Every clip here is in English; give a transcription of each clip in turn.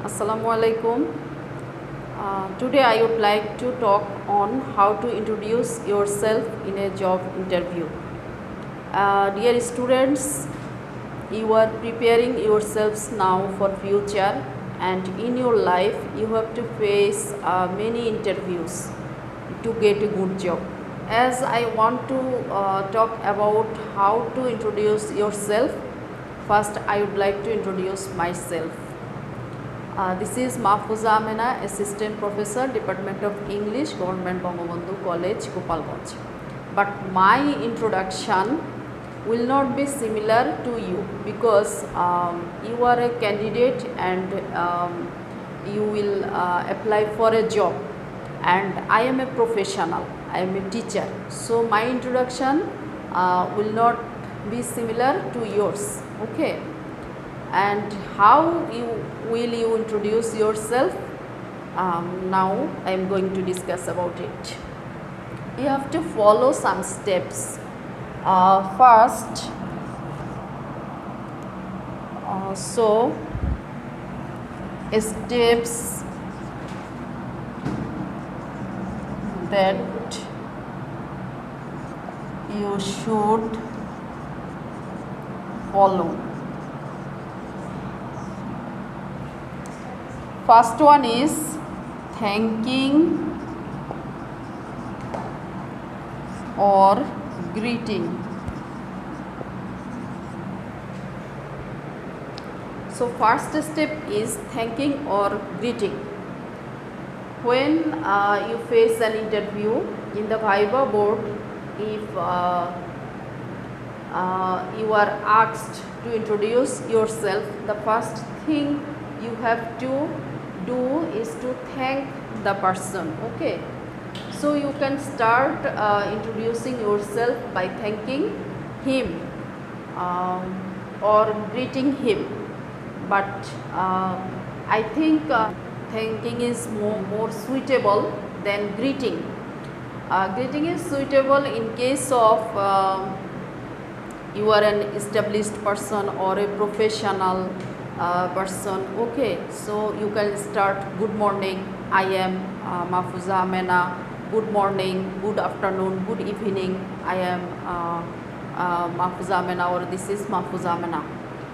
Assalamu alaikum. Today I would like to talk on how to introduce yourself in a job interview. Dear students, you are preparing yourselves now for future, and in your life you have to face many interviews to get a good job. As I want to talk about how to introduce yourself, first I would like to introduce myself. This is Mahfuza Amena, Assistant Professor, Department of English, Government Bangabandhu College, Gopalganj. But my introduction will not be similar to you because you are a candidate and you will apply for a job, and I am a professional, I am a teacher. So my introduction will not be similar to yours, okay? And how will you introduce yourself? Now I am going to discuss about it. You have to follow some steps. First, steps that you should follow. First one is thanking or greeting. So first step is thanking or greeting. When you face an interview in the Viva board, if you are asked to introduce yourself, the first thing you have to do is to thank the person, okay? So you can start introducing yourself by thanking him or greeting him, but I think thanking is more suitable than greeting. Greeting is suitable in case of you are an established person or a professional person, okay? So you can start, good morning, I am Mahfuza Amena, good morning, good afternoon, good evening, I am Mahfuza Amena, or this is Mahfuza Amena.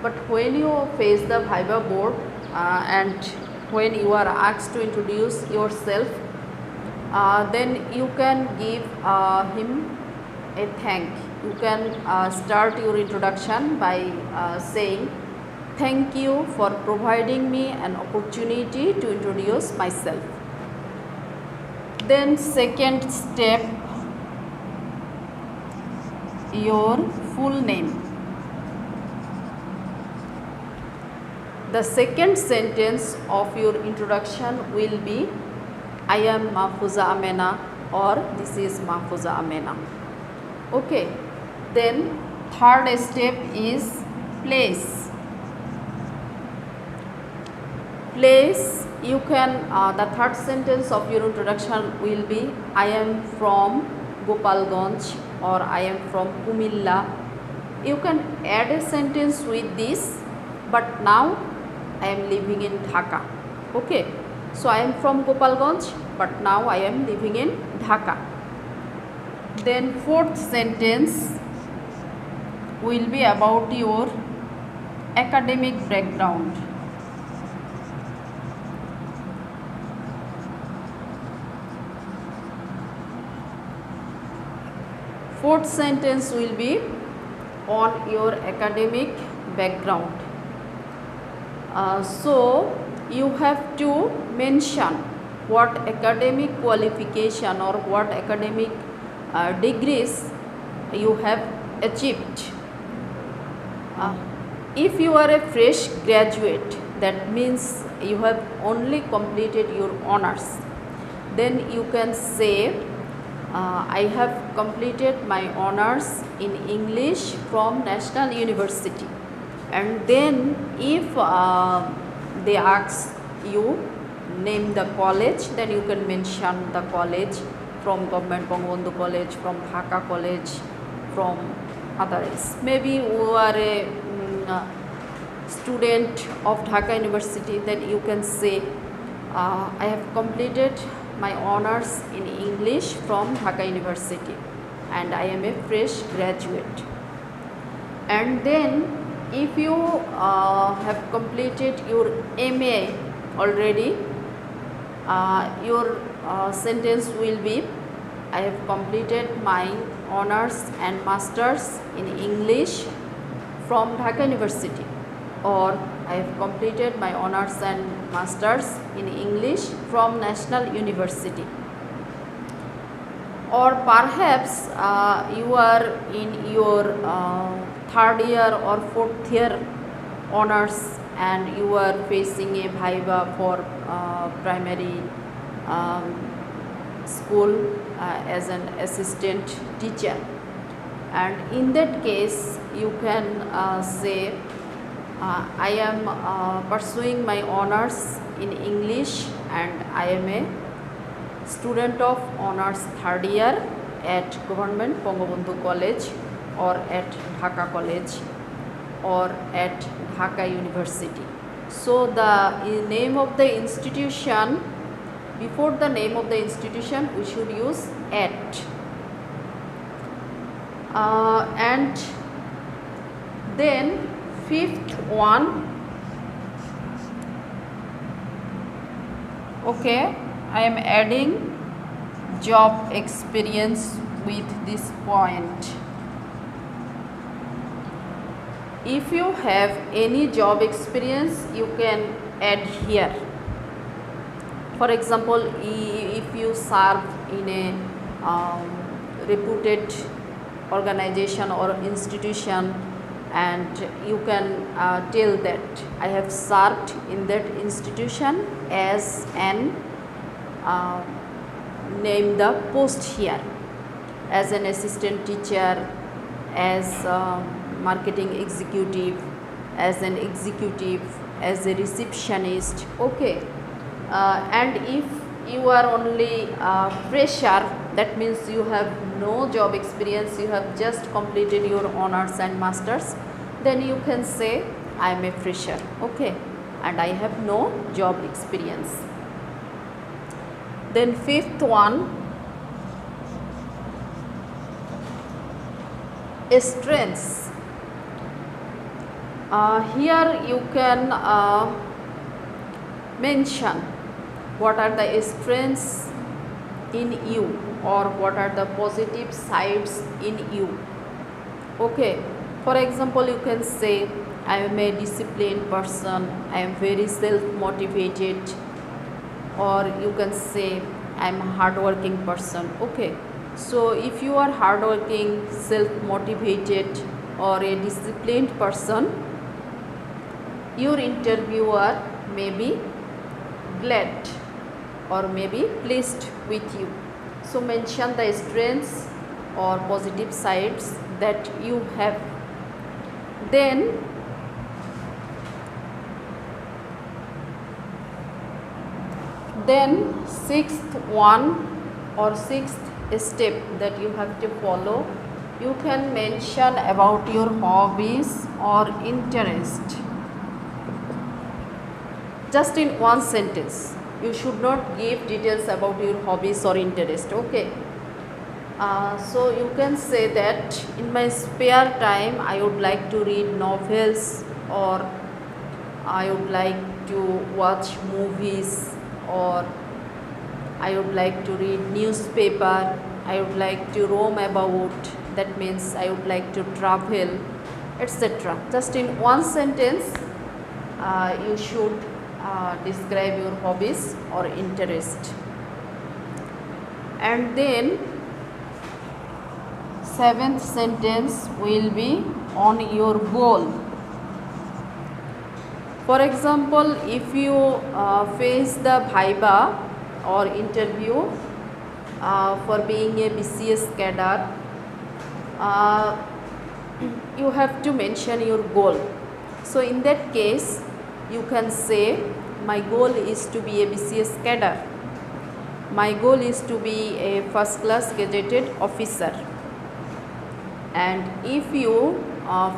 But when you face the Viva board and when you are asked to introduce yourself, then you can give him a thank. You can start your introduction by saying, thank you for providing me an opportunity to introduce myself. Then second step, your full name. The second sentence of your introduction will be, I am Mahfuza Amena, or this is Mahfuza Amena, okay? Then third step is place. Place, you can, the third sentence of your introduction will be, I am from Gopalganj, or I am from Kumilla. You can add a sentence with this, but now I am living in Dhaka, okay? So I am from Gopalganj, but now I am living in Dhaka. Then fourth sentence will be about your academic background. Fourth sentence will be on your academic background. So you have to mention what academic qualification or what academic degrees you have achieved. If you are a fresh graduate, that means you have only completed your honors, then you can say, I have completed my honors in English from National University. And then if they ask you name the college, then you can mention the college, from Government Bangabandhu College, from Dhaka College, from others. Maybe you are a student of Dhaka University, then you can say I have completed my honors in English from Dhaka University and I am a fresh graduate. And then if you have completed your MA already, your sentence will be I have completed my honors and masters in English from Dhaka University, or I have completed my honors and masters in English from National University. Or perhaps you are in your third year or fourth year honors and you are facing a viva for primary school as an assistant teacher, and in that case you can say I am pursuing my honors in English and I am a student of honors third year at Government Bangabandhu College or at Dhaka College or at Dhaka University. So the name of the institution, before the name of the institution we should use at, and then fifth one, okay, I am adding job experience with this point. If you have any job experience you can add here. For example, if you serve in a reputed organization or institution, and you can tell that I have served in that institution as an name the post here, as an assistant teacher, as marketing executive, as an executive, as a receptionist, okay. And if you are only fresher, that means you have no job experience, you have just completed your honors and masters, then you can say I am a fresher, okay, and I have no job experience. Then fifth one, strengths. Here you can mention what are the strengths in you or what are the positive sides in you, okay. For example, you can say I am a disciplined person, I am very self-motivated, or you can say I am a hardworking person, okay. So if you are hardworking, self-motivated or a disciplined person, your interviewer may be glad or may be pleased with you. So mention the strengths or positive sides that you have. Then sixth one or sixth step that you have to follow, you can mention about your hobbies or interest just in one sentence. You should not give details about your hobbies or interest, okay. So you can say that in my spare time I would like to read novels, or I would like to watch movies, or I would like to read newspaper, I would like to roam about, that means I would like to travel, etc. Just in one sentence you should describe your hobbies or interest. And then seventh sentence will be on your goal. For example, if you face the viva or interview for being a BCS cadre, you have to mention your goal. So in that case you can say my goal is to be a BCS cadre, my goal is to be a first class gazetted officer. And if you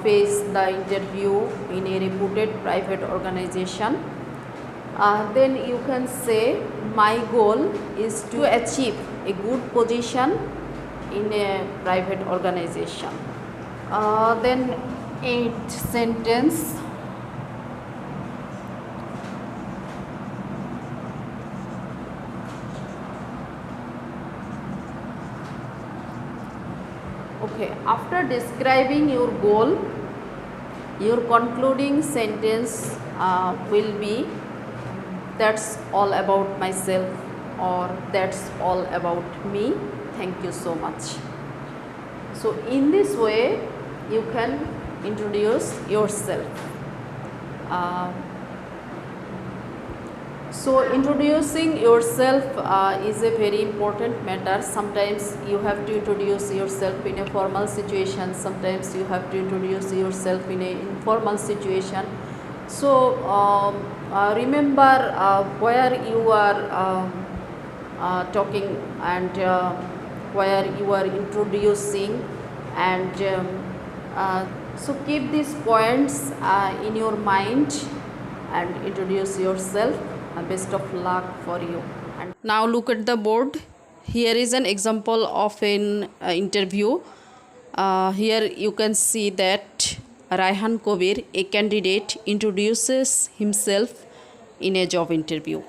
face the interview in a reputed private organization, then you can say my goal is to achieve a good position in a private organization. Then eighth sentence. Okay, after describing your goal, your concluding sentence will be that's all about myself, or that's all about me. Thank you so much. So in this way you can introduce yourself. So introducing yourself is a very important matter. Sometimes you have to introduce yourself in a formal situation, sometimes you have to introduce yourself in a informal situation. So remember where you are talking and where you are introducing, and so keep these points in your mind and introduce yourself. Best of luck for you. And now look at the board. Here is an example of an interview. Here you can see that Raihan Kobir, a candidate, introduces himself in a job interview.